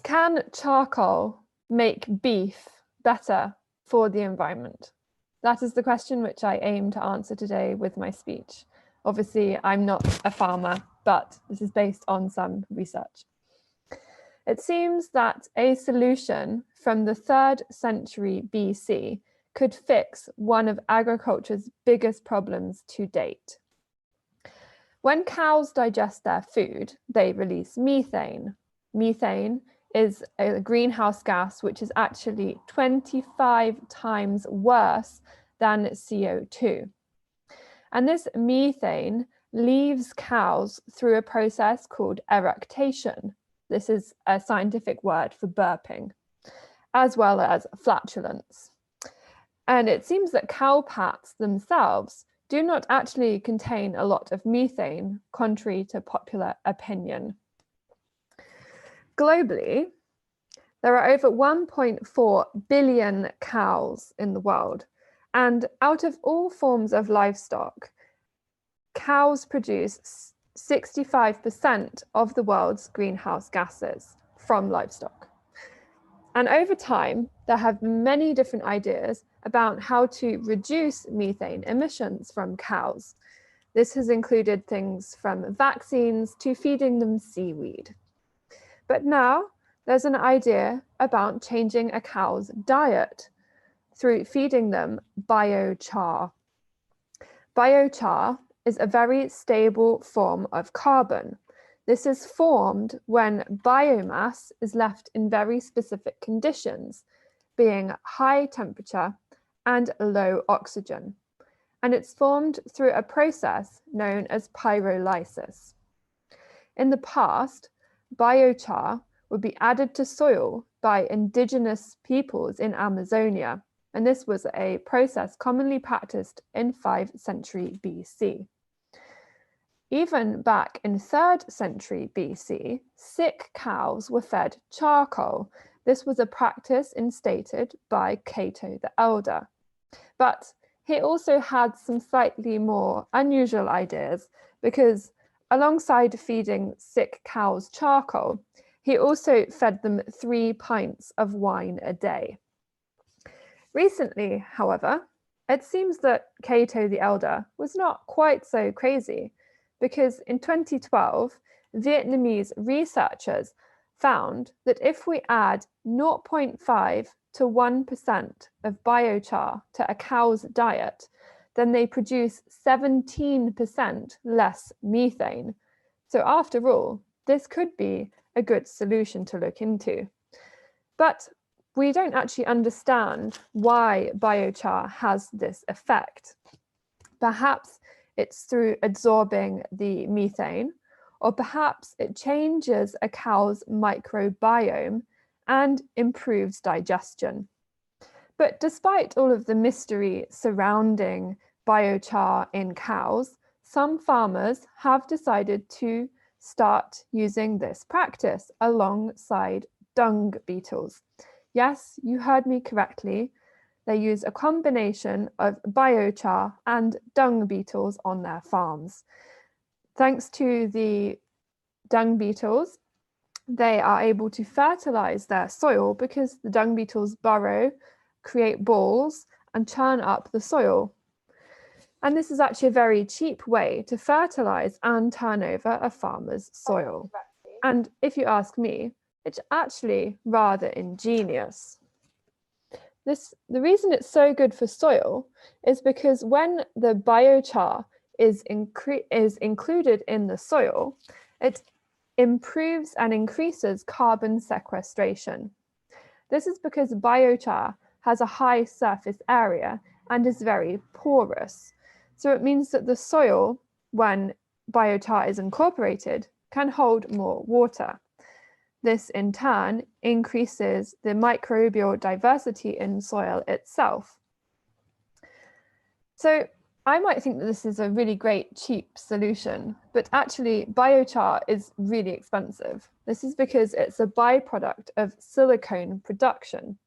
Can charcoal make beef better for the environment? That is the question which I aim to answer today with my speech. Obviously, I'm not a farmer, but this is based on some research. It seems that a solution from the 3rd century BC could fix one of agriculture's biggest problems to date. When cows digest their food, they release methane. Methane is a greenhouse gas which is actually 25 times worse than CO2. And this methane leaves cows through a process called eructation. This is a scientific word for burping, as well as flatulence. And it seems that cow pats themselves do not actually contain a lot of methane, contrary to popular opinion. Globally, there are over 1.4 billion cows in the world, and out of all forms of livestock, cows produce 65% of the world's greenhouse gases from livestock. And over time, there have been many different ideas about how to reduce methane emissions from cows. This has included things from vaccines to feeding them seaweed. But now there's an idea about changing a cow's diet through feeding them biochar. Biochar is a very stable form of carbon. This is formed when biomass is left in very specific conditions, being high temperature and low oxygen. And it's formed through a process known as pyrolysis. In the past, biochar would be added to soil by indigenous peoples in Amazonia, and this was a process commonly practiced in 5th century BC. Even back in 3rd century BC, sick cows were fed charcoal. This was a practice instated by Cato the Elder. But he also had some slightly more unusual ideas, because alongside feeding sick cows charcoal, he also fed them 3 pints of wine a day. Recently, however, it seems that Cato the Elder was not quite so crazy, because in 2012, Vietnamese researchers found that if we add 0.5 to 1% of biochar to a cow's diet, then they produce 17% less methane. So after all, this could be a good solution to look into. But we don't actually understand why biochar has this effect. Perhaps it's through absorbing the methane, or perhaps it changes a cow's microbiome and improves digestion. But despite all of the mystery surrounding biochar in cows, some farmers have decided to start using this practice alongside dung beetles. Yes, you heard me correctly. They use a combination of biochar and dung beetles on their farms. Thanks to the dung beetles, they are able to fertilize their soil because the dung beetles burrow, create balls, and churn up the soil. And this is actually a very cheap way to fertilize and turn over a farmer's soil. And if you ask me, it's actually rather ingenious. The reason it's so good for soil is because when the biochar is included in the soil, it improves and increases carbon sequestration. This is because biochar has a high surface area and is very porous. So it means that the soil, when biochar is incorporated, can hold more water. This in turn increases the microbial diversity in soil itself. So I might think that this is a really great cheap solution, but actually biochar is really expensive. This is because it's a byproduct of silicone production.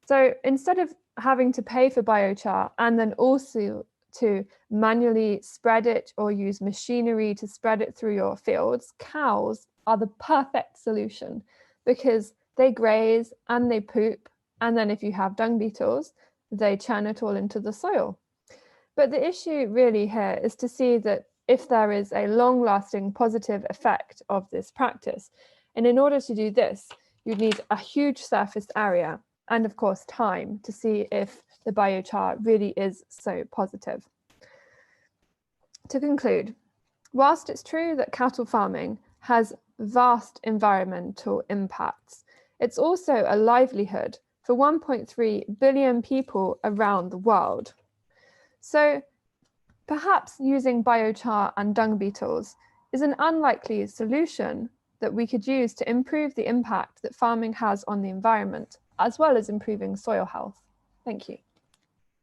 So instead of having to pay for biochar and then also to manually spread it or use machinery to spread it through your fields, cows are the perfect solution. because they graze and they poop, and then if you have dung beetles, they churn it all into the soil. But the issue really here is to see that if there is a long-lasting positive effect of this practice. And in order to do this, you'd need a huge surface area and, of course, time to see if the biochar really is so positive. To conclude, whilst it's true that cattle farming has vast environmental impacts, it's also a livelihood for 1.3 billion people around the world. So perhaps using biochar and dung beetles is an unlikely solution that we could use to improve the impact that farming has on the environment, as well as improving soil health. Thank you.